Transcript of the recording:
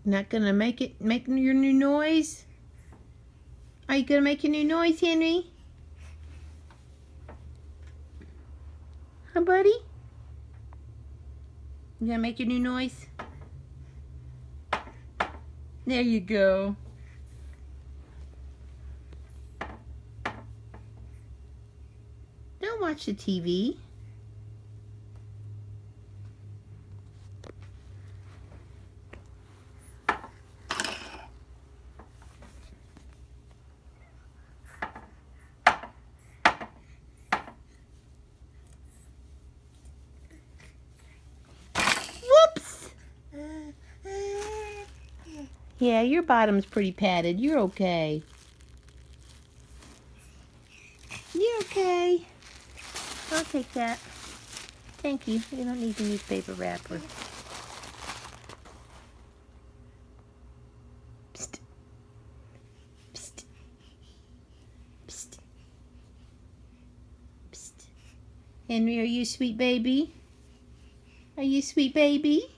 Not gonna make your new noise? Are you gonna make your new noise, Henry? Huh, buddy? You gonna make your new noise? There you go. Don't watch the TV. Whoops! Yeah, your bottom's pretty padded. You're okay. You're okay. I'll take that. Thank you. You don't need the newspaper wrapper. Psst. Psst. Psst. Psst. Henry, are you a sweet baby? Are you a sweet baby?